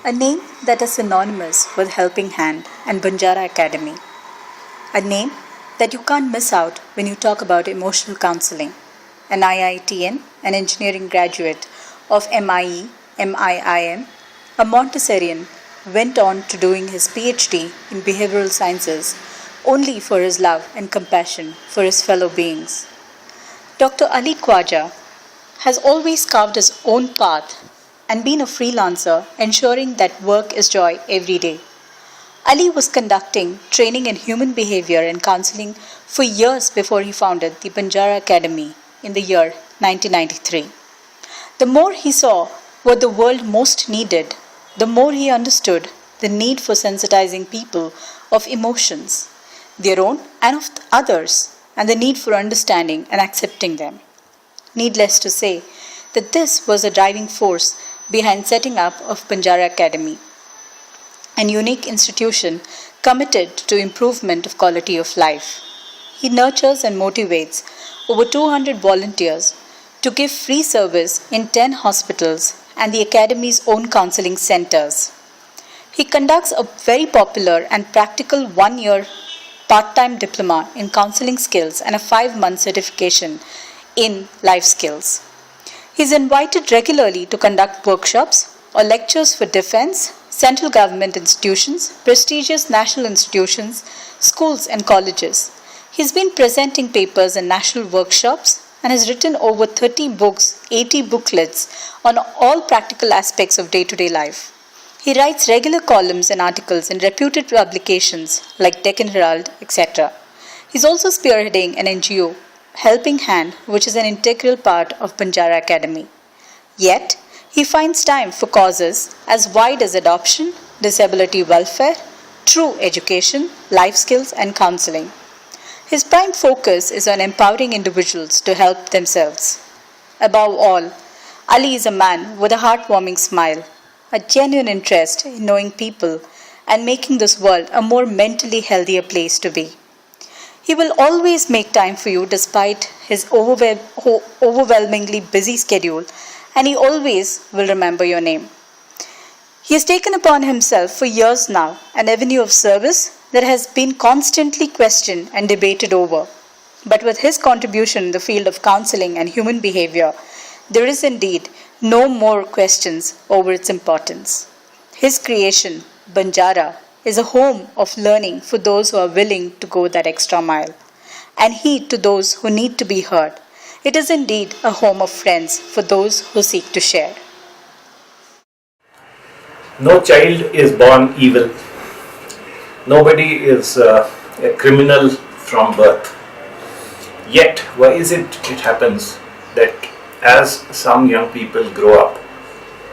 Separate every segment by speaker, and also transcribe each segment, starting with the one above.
Speaker 1: A name that is synonymous with Helping Hand and Banjara Academy. A name that you can't miss out when you talk about emotional counseling. An IITN, an engineering graduate of MIE, MIIM, a Montessorian, went on to doing his PhD in behavioral sciences only for his love and compassion for his fellow beings. Dr. Ali Khwaja has always carved his own path and been a freelancer, ensuring that work is joy every day. Ali was conducting training in human behavior and counseling for years before he founded the Banjara Academy in the year 1993. The more he saw what the world most needed, the more he understood the need for sensitizing people of emotions, their own and of others, and the need for understanding and accepting them. Needless to say that this was a driving force behind setting up of Banjara Academy, an unique institution committed to improvement of quality of life. He nurtures and motivates over 200 volunteers to give free service in 10 hospitals and the Academy's own counseling centers. He conducts a very popular and practical 1-year part-time diploma in counseling skills and a 5-month certification in life skills. He is invited regularly to conduct workshops or lectures for defense, central government institutions, prestigious national institutions, schools and colleges. He has been presenting papers in national workshops and has written over 30 books, 80 booklets on all practical aspects of day-to-day life. He writes regular columns and articles in reputed publications like Deccan Herald, etc. He is also spearheading an NGO, Helping Hand, which is an integral part of Banjara Academy. Yet, he finds time for causes as wide as adoption, disability welfare, true education, life skills, and counseling. His prime focus is on empowering individuals to help themselves. Above all, Ali is a man with a heartwarming smile, a genuine interest in knowing people and making this world a more mentally healthier place to be. He will always make time for you despite his overwhelmingly busy schedule, and he always will remember your name. He has taken upon himself for years now an avenue of service that has been constantly questioned and debated over. But with his contribution in the field of counseling and human behavior, there is indeed no more questions over its importance. His creation, Banjara, is a home of learning for those who are willing to go that extra mile, and heed to those who need to be heard. It is indeed a home of friends for those who seek to share.
Speaker 2: No child is born evil. Nobody is a criminal from birth. Yet, why is it happens that as some young people grow up,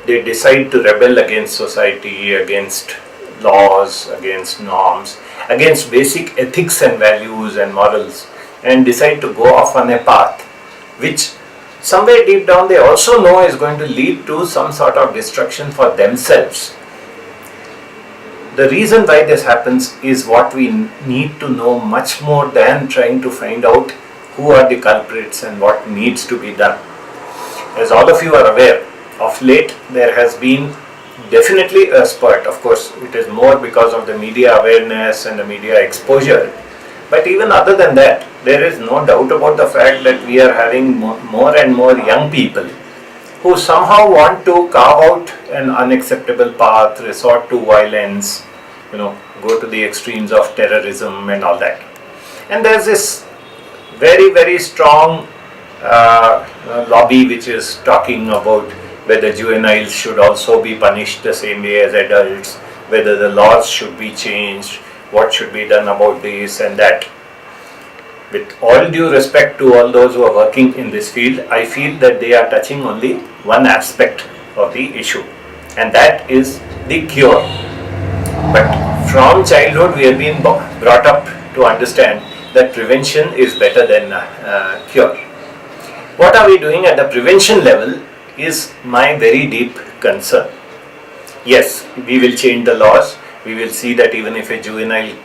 Speaker 2: they decide to rebel against society, against laws, against norms, against basic ethics and values and morals, and decide to go off on a path which somewhere deep down they also know is going to lead to some sort of destruction for themselves. The reason why this happens is what we need to know much more than trying to find out who are the culprits and what needs to be done. As all of you are aware, of late there has been definitely a spurt. Of course, it is more because of the media awareness and the media exposure. But even other than that, there is no doubt about the fact that we are having more and more young people who somehow want to carve out an unacceptable path, resort to violence, go to the extremes of terrorism and all that. And there's this very, very strong lobby which is talking about whether juveniles should also be punished the same way as adults, whether the laws should be changed, what should be done about this and that. With all due respect to all those who are working in this field, I feel that they are touching only one aspect of the issue, and that is the cure. But from childhood we have been brought up to understand that prevention is better than cure. What are we doing at the prevention level is my very deep concern. Yes, we will change the laws. We will see that even if a juvenile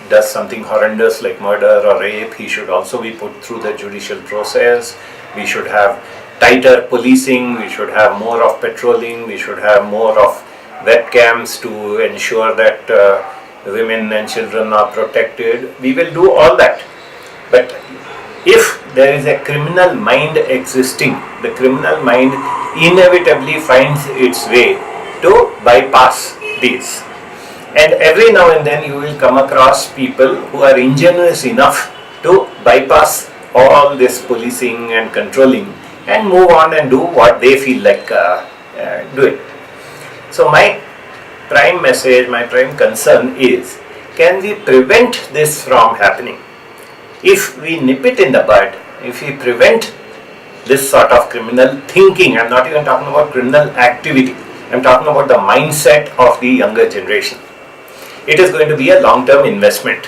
Speaker 2: does something horrendous like murder or rape, he should also be put through the judicial process. We should have tighter policing, we should have more of patrolling, we should have more of webcams to ensure that women and children are protected. We will do all that. But if there is a criminal mind existing, the criminal mind inevitably finds its way to bypass these. And every now and then you will come across people who are ingenious enough to bypass all this policing and controlling and move on and do what they feel like doing. So my prime message, my prime concern is, can we prevent this from happening? If we nip it in the bud, if we prevent this sort of criminal thinking, I'm not even talking about criminal activity, I'm talking about the mindset of the younger generation. It is going to be a long-term investment.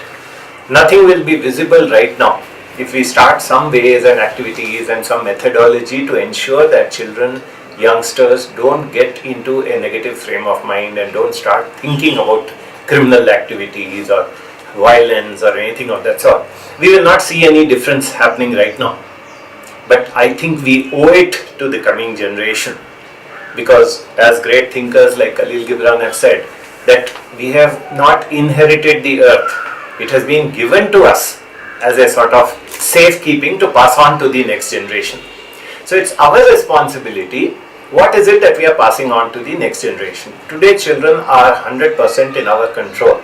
Speaker 2: Nothing will be visible right now. If we start some ways and activities and some methodology to ensure that children, youngsters don't get into a negative frame of mind and don't start thinking about criminal activities or violence or anything of that sort, we will not see any difference happening right now. But I think we owe it to the coming generation, because as great thinkers like Khalil Gibran have said, that we have not inherited the earth. It has been given to us as a sort of safekeeping to pass on to the next generation. So it's our responsibility. What is it that we are passing on to the next generation? Today children are 100% in our control.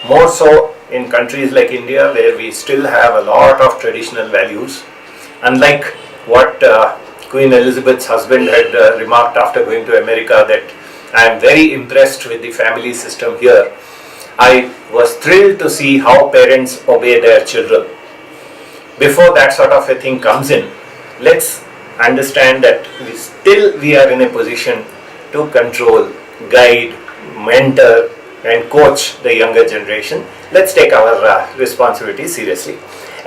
Speaker 2: More so in countries like India, where we still have a lot of traditional values. Unlike what Queen Elizabeth's husband had remarked after going to America, that I am very impressed with the family system here. I was thrilled to see how parents obey their children. Before that sort of a thing comes in, let's understand that we are in a position to control, guide, mentor and coach the younger generation. Let's take our responsibility seriously.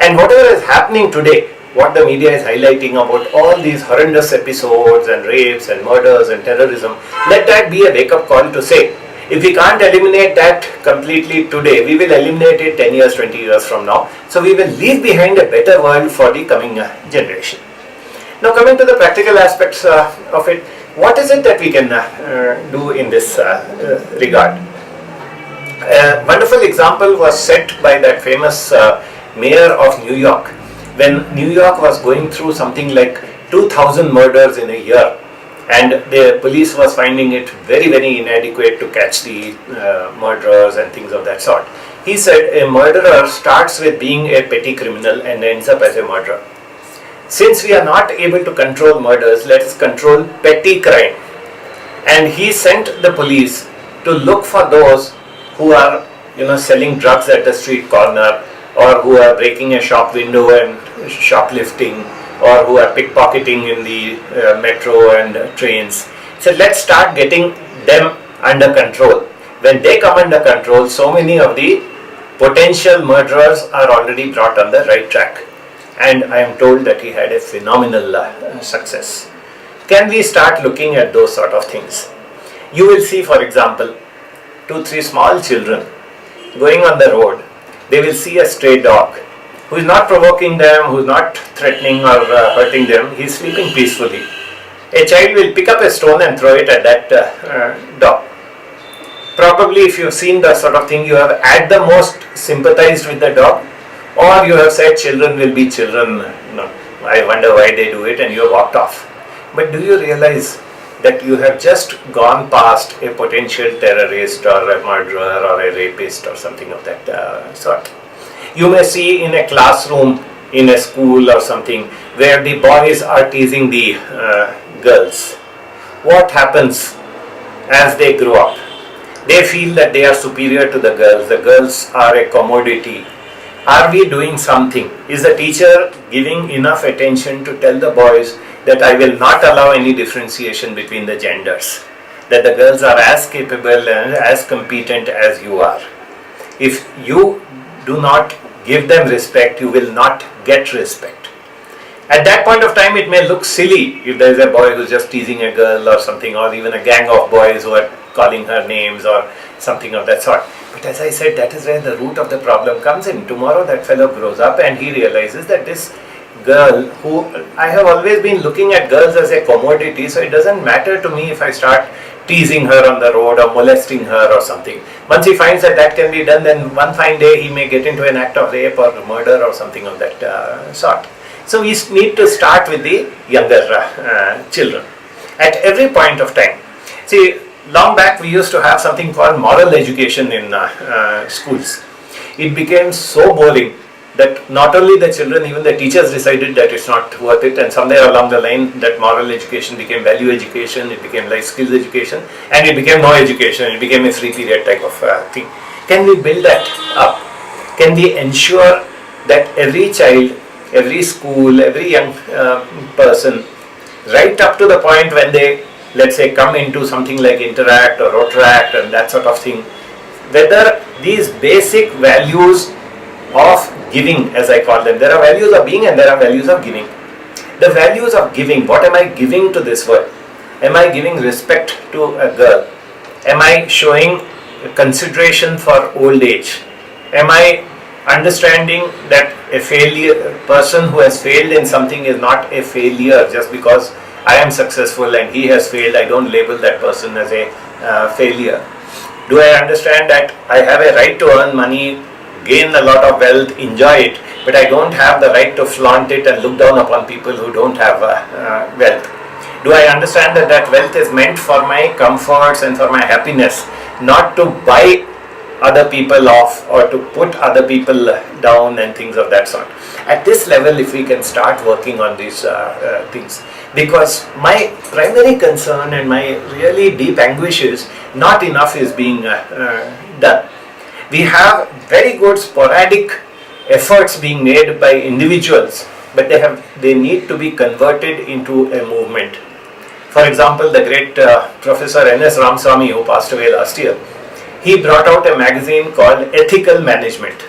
Speaker 2: And whatever is happening today, what the media is highlighting about all these horrendous episodes and rapes and murders and terrorism, let that be a wake-up call to say, if we can't eliminate that completely today, we will eliminate it 10 years, 20 years from now. So we will leave behind a better world for the coming generation. Now coming to the practical aspects of it, what is it that we can do in this regard? A wonderful example was set by that famous mayor of New York, when New York was going through something like 2,000 murders in a year, and the police was finding it very, very inadequate to catch the murderers and things of that sort. He said a murderer starts with being a petty criminal and ends up as a murderer. Since we are not able to control murders, let us control petty crime. And he sent the police to look for those who are, selling drugs at the street corner, or who are breaking a shop window and shoplifting, or who are pickpocketing in the metro and trains. So let's start getting them under control. When they come under control, so many of the potential murderers are already brought on the right track. And I am told that he had a phenomenal success. Can we start looking at those sort of things? You will see, for example, 2-3 small children going on the road. They will see a stray dog who is not provoking them, who is not threatening or hurting them. He is sleeping peacefully. A child will pick up a stone and throw it at that dog. Probably if you have seen that sort of thing, you have at the most sympathized with the dog, or you have said children will be children, I wonder why they do it, and you have walked off. But do you realize that you have just gone past a potential terrorist or a murderer or a rapist or something of that sort? You may see in a classroom, in a school or something, where the boys are teasing the girls. What happens as they grow up? They feel that they are superior to the girls. The girls are a commodity. Are we doing something? Is the teacher giving enough attention to tell the boys that I will not allow any differentiation between the genders? That the girls are as capable and as competent as you are. If you do not give them respect, you will not get respect. At that point of time, it may look silly if there is a boy who is just teasing a girl or something, or even a gang of boys who are calling her names or something of that sort. But as I said, that is where the root of the problem comes in. Tomorrow that fellow grows up and he realizes that this girl who, I have always been looking at girls as a commodity, so it doesn't matter to me if I start teasing her on the road or molesting her or something. Once he finds that that can be done, then one fine day he may get into an act of rape or murder or something of that sort. So we need to start with the younger children at every point of time. See, long back we used to have something called moral education in schools. It became so boring that not only the children, even the teachers decided that it's not worth it, and somewhere along the line that moral education became value education, it became life skills education, and it became no education, it became a free period type of thing. Can we build that up? Can we ensure that every child, every school, every young person, right up to the point when they, let's say, come into something like Interact or Rotaract and that sort of thing, whether these basic values of giving, as I call them, there are values of being and there are values of giving. The values of giving, what am I giving to this world? Am I giving respect to a girl? Am I showing consideration for old age? Am I understanding that a failure, person who has failed in something is not a failure just because I am successful and he has failed? I don't label that person as a failure. Do I understand that I have a right to earn money, gain a lot of wealth, enjoy it, but I don't have the right to flaunt it and look down upon people who don't have wealth? Do I understand that that wealth is meant for my comforts and for my happiness, not to buy other people off or to put other people down and things of that sort? At this level, if we can start working on these things, because my primary concern and my really deep anguish is not enough is being done. We have very good sporadic efforts being made by individuals, but they need to be converted into a movement. For example, the great Professor N.S. Ramaswamy, who passed away last year, he brought out a magazine called Ethical Management.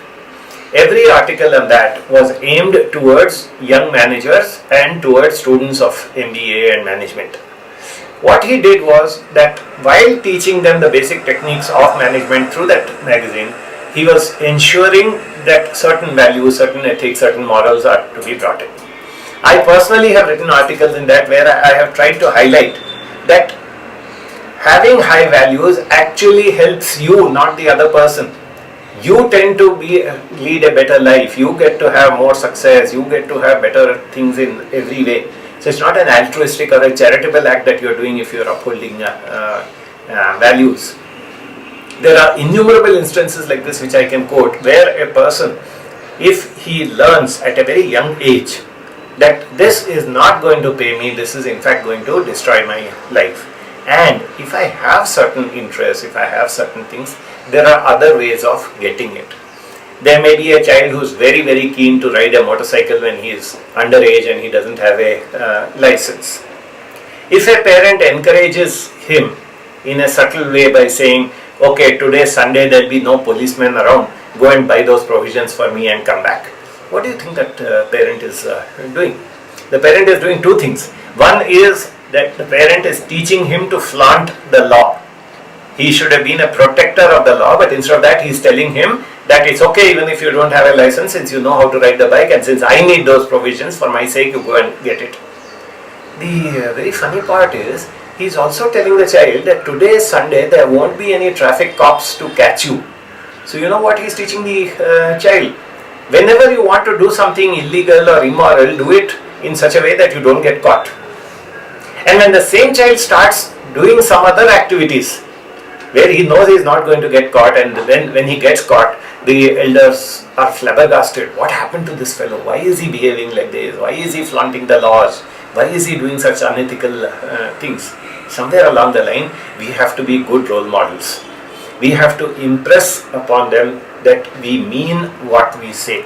Speaker 2: Every article on that was aimed towards young managers and towards students of MBA and management. What he did was that while teaching them the basic techniques of management through that magazine, he was ensuring that certain values, certain ethics, certain morals are to be brought in. I personally have written articles in that where I have tried to highlight that having high values actually helps you, not the other person. You tend to lead a better life, you get to have more success, you get to have better things in every way. So it's not an altruistic or a charitable act that you're doing if you're upholding values. There are innumerable instances like this which I can quote, where a person, if he learns at a very young age that this is not going to pay me, this is in fact going to destroy my life, and if I have certain interests, if I have certain things, there are other ways of getting it. There may be a child who's very, very keen to ride a motorcycle when he is underage and he doesn't have a license. If a parent encourages him in a subtle way by saying, okay, today Sunday, there'll be no policemen around, go and buy those provisions for me and come back. What do you think that parent is doing? The parent is doing two things. One is that the parent is teaching him to flaunt the law. He should have been a protector of the law, but instead of that, he is telling him that it's okay even if you don't have a license, since you know how to ride the bike, and since I need those provisions for my sake, you go and get it. The very funny part is, he's also telling the child that today is Sunday, there won't be any traffic cops to catch you. So you know what he's teaching the child? Whenever you want to do something illegal or immoral, do it in such a way that you don't get caught. And when the same child starts doing some other activities where he knows he is not going to get caught, and then when he gets caught, the elders are flabbergasted. What happened to this fellow? Why is he behaving like this? Why is he flaunting the laws? Why is he doing such unethical things? Somewhere along the line, we have to be good role models. We have to impress upon them that we mean what we say.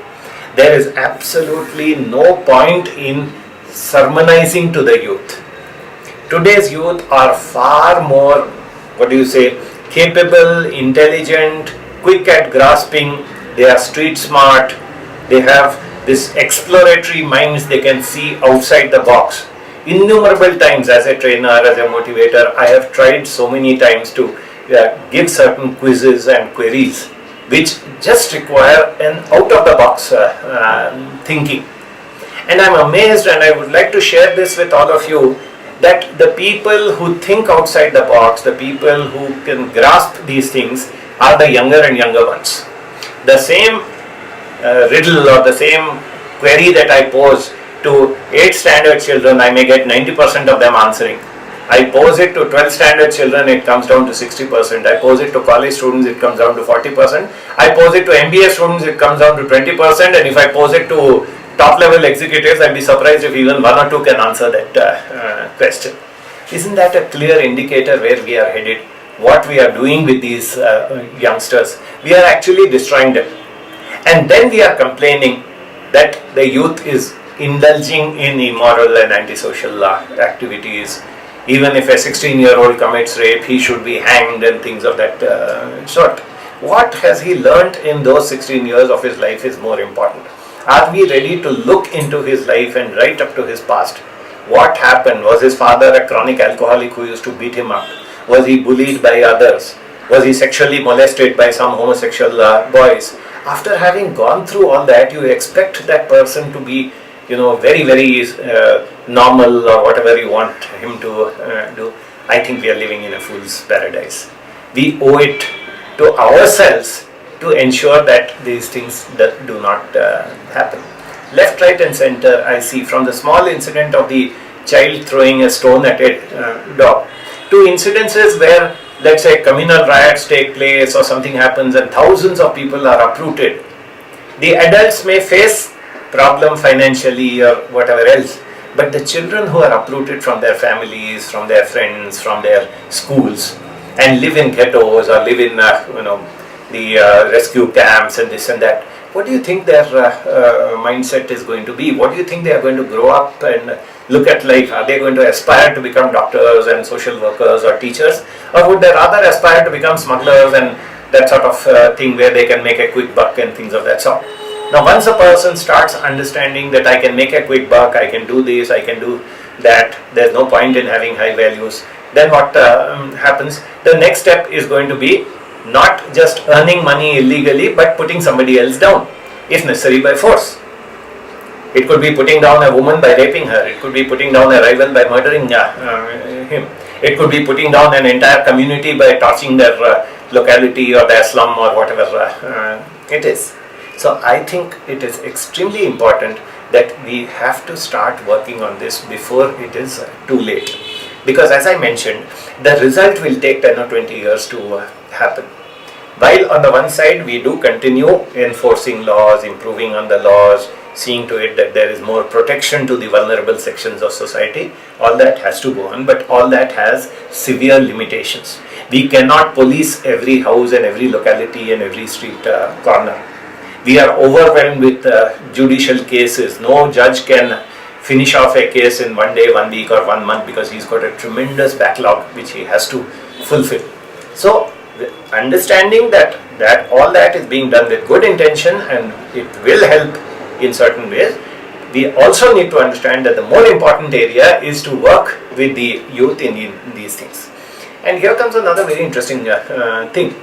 Speaker 2: There is absolutely no point in sermonizing to the youth. Today's youth are far more, capable, intelligent, quick at grasping. They are street smart. They have this exploratory minds. They can see outside the box. Innumerable times as a trainer, as a motivator, I have tried so many times to give certain quizzes and queries which just require an out of the box thinking. And I'm amazed, and I would like to share this with all of you, that the people who think outside the box, the people who can grasp these things, are the younger and younger ones. The same riddle or the same query that I pose to 8th standard children, I may get 90% of them answering. I pose it to 12th standard children, it comes down to 60%. I pose it to college students, it comes down to 40%. I pose it to MBA students, it comes down to 20%. And if I pose it to top level executives, I'd be surprised if even one or two can answer that question. Isn't that a clear indicator where we are headed? What we are doing with these youngsters? We are actually destroying them. And then we are complaining that the youth is indulging in immoral and antisocial activities. Even if a 16-year-old commits rape, he should be hanged and things of that sort. What has he learnt in those 16 years of his life is more important. Are we ready to look into his life and right up to his past? What happened? Was his father a chronic alcoholic who used to beat him up? Was he bullied by others? Was he sexually molested by some homosexual boys? After having gone through all that, you expect that person to be, very, very normal or whatever you want him to do. I think we are living in a fool's paradise. We owe it to ourselves to ensure that these things do not happen. Left, right and center, I see, from the small incident of the child throwing a stone at a dog, to incidences where, let's say, communal riots take place or something happens and thousands of people are uprooted. The adults may face problem financially or whatever else, but the children who are uprooted from their families, from their friends, from their schools, and live in ghettos or live in the rescue camps and this and that, what do you think their mindset is going to be? What do you think they are going to grow up and look at life? Are they going to aspire to become doctors and social workers or teachers, or would they rather aspire to become smugglers and that sort of thing where they can make a quick buck and things of that sort? Now, once a person starts understanding that I can make a quick buck, I can do this, I can do that, there's no point in having high values, then what happens? The next step is going to be not just earning money illegally, but putting somebody else down, if necessary by force. It could be putting down a woman by raping her, it could be putting down a rival by murdering him, it could be putting down an entire community by torching their locality or their slum or whatever it is. So I think it is extremely important that we have to start working on this before it is too late. Because as I mentioned, the result will take 10 or 20 years to happen. While on the one side we do continue enforcing laws, improving on the laws, seeing to it that there is more protection to the vulnerable sections of society, all that has to go on, but all that has severe limitations. We cannot police every house and every locality and every street corner. We are overwhelmed with judicial cases. No judge can finish off a case in 1 day, 1 week or 1 month because he's got a tremendous backlog which he has to fulfill. So understanding that all that is being done with good intention and it will help in certain ways, we also need to understand that the more important area is to work with the youth in these things. And here comes another very interesting thing.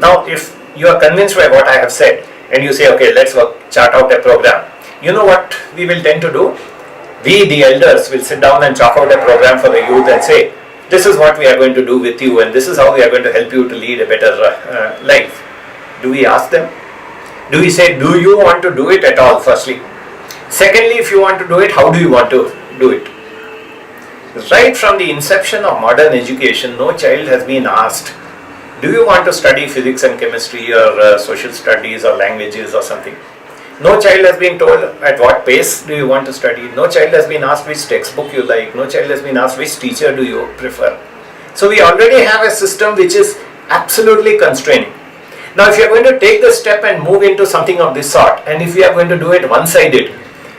Speaker 2: Now, if you are convinced by what I have said and you say, okay, let's chart out a program, you know what we will tend to do? We, the elders, will sit down and chalk out a program for the youth and say, this is what we are going to do with you and this is how we are going to help you to lead a better life. Do we ask them? Do we say, do you want to do it at all, firstly? Secondly, if you want to do it, how do you want to do it? Right from the inception of modern education, no child has been asked, do you want to study physics and chemistry or social studies or languages or something? No child has been told at what pace do you want to study. No child has been asked which textbook you like. No child has been asked which teacher do you prefer. So we already have a system which is absolutely constraining. Now if you are going to take the step and move into something of this sort, and if we are going to do it one-sided,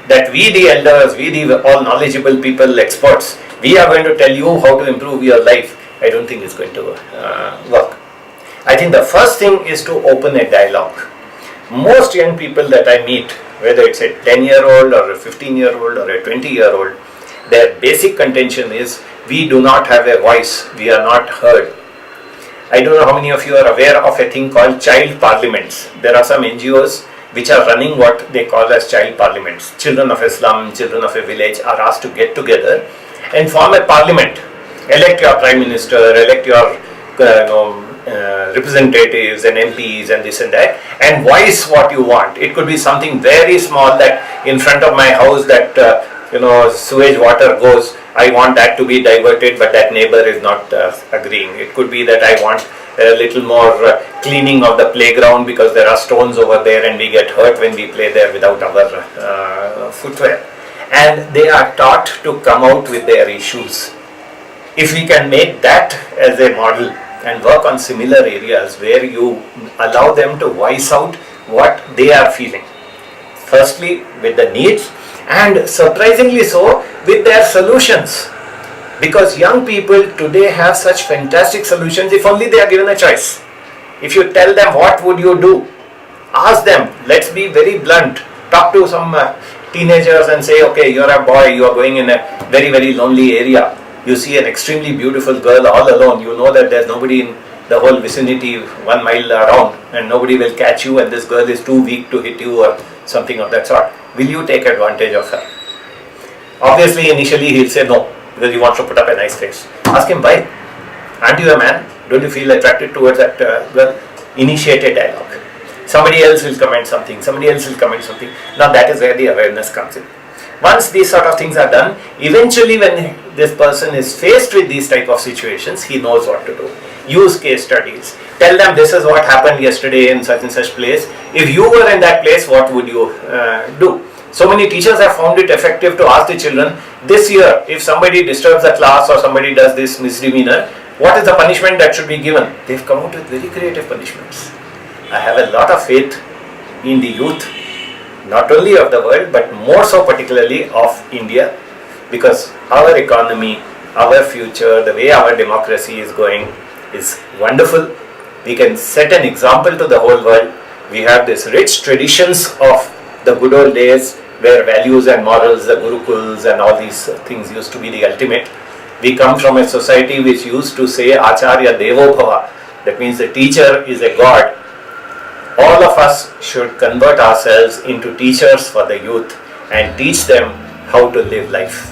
Speaker 2: that we the elders, we the all knowledgeable people, experts, we are going to tell you how to improve your life, I don't think it's going to work. I think the first thing is to open a dialogue. Most young people that I meet, whether it's a 10-year-old or a 15-year-old or a 20-year-old, their basic contention is, we do not have a voice, we are not heard. I don't know how many of you are aware of a thing called child parliaments. There are some NGOs which are running what they call as child parliaments. Children of a slum, children of a village are asked to get together and form a parliament, elect your prime minister, elect your representatives and MPs and this and that, and voice what you want. It could be something very small, that in front of my house that sewage water goes, I want that to be diverted, but that neighbor is not agreeing. It could be that I want a little more cleaning of the playground because there are stones over there and we get hurt when we play there without our footwear. And they are taught to come out with their issues. If we can make that as a model and work on similar areas where you allow them to voice out what they are feeling, firstly with the needs, and surprisingly so with their solutions, because young people today have such fantastic solutions if only they are given a choice. If you tell them what would you do, ask them, let's be very blunt, talk to some teenagers and say, okay, you're a boy, you are going in a very very lonely area, you see an extremely beautiful girl all alone, you know that there's nobody in the whole vicinity 1 mile around and nobody will catch you, and this girl is too weak to hit you or something of that sort. Will you take advantage of her? Obviously initially he'll say no, because he wants to put up a nice face. Ask him why. Aren't you a man? Don't you feel attracted towards that girl? Initiate a dialogue. Somebody else will comment something, somebody else will comment something. Now that is where the awareness comes in. Once these sort of things are done, eventually when this person is faced with these type of situations, he knows what to do. Use case studies. Tell them this is what happened yesterday in such and such place. If you were in that place, what would you do? So many teachers have found it effective to ask the children, this year if somebody disturbs the class or somebody does this misdemeanor, what is the punishment that should be given? They've come out with very creative punishments. I have a lot of faith in the youth, not only of the world but more so particularly of India, because our economy, our future, the way our democracy is going is wonderful. We can set an example to the whole world. We have this rich traditions of the good old days where values and morals, the gurukuls and all these things used to be the ultimate. We come from a society which used to say Acharya Devo Bhava, that means the teacher is a god. All of us should convert ourselves into teachers for the youth and teach them how to live life.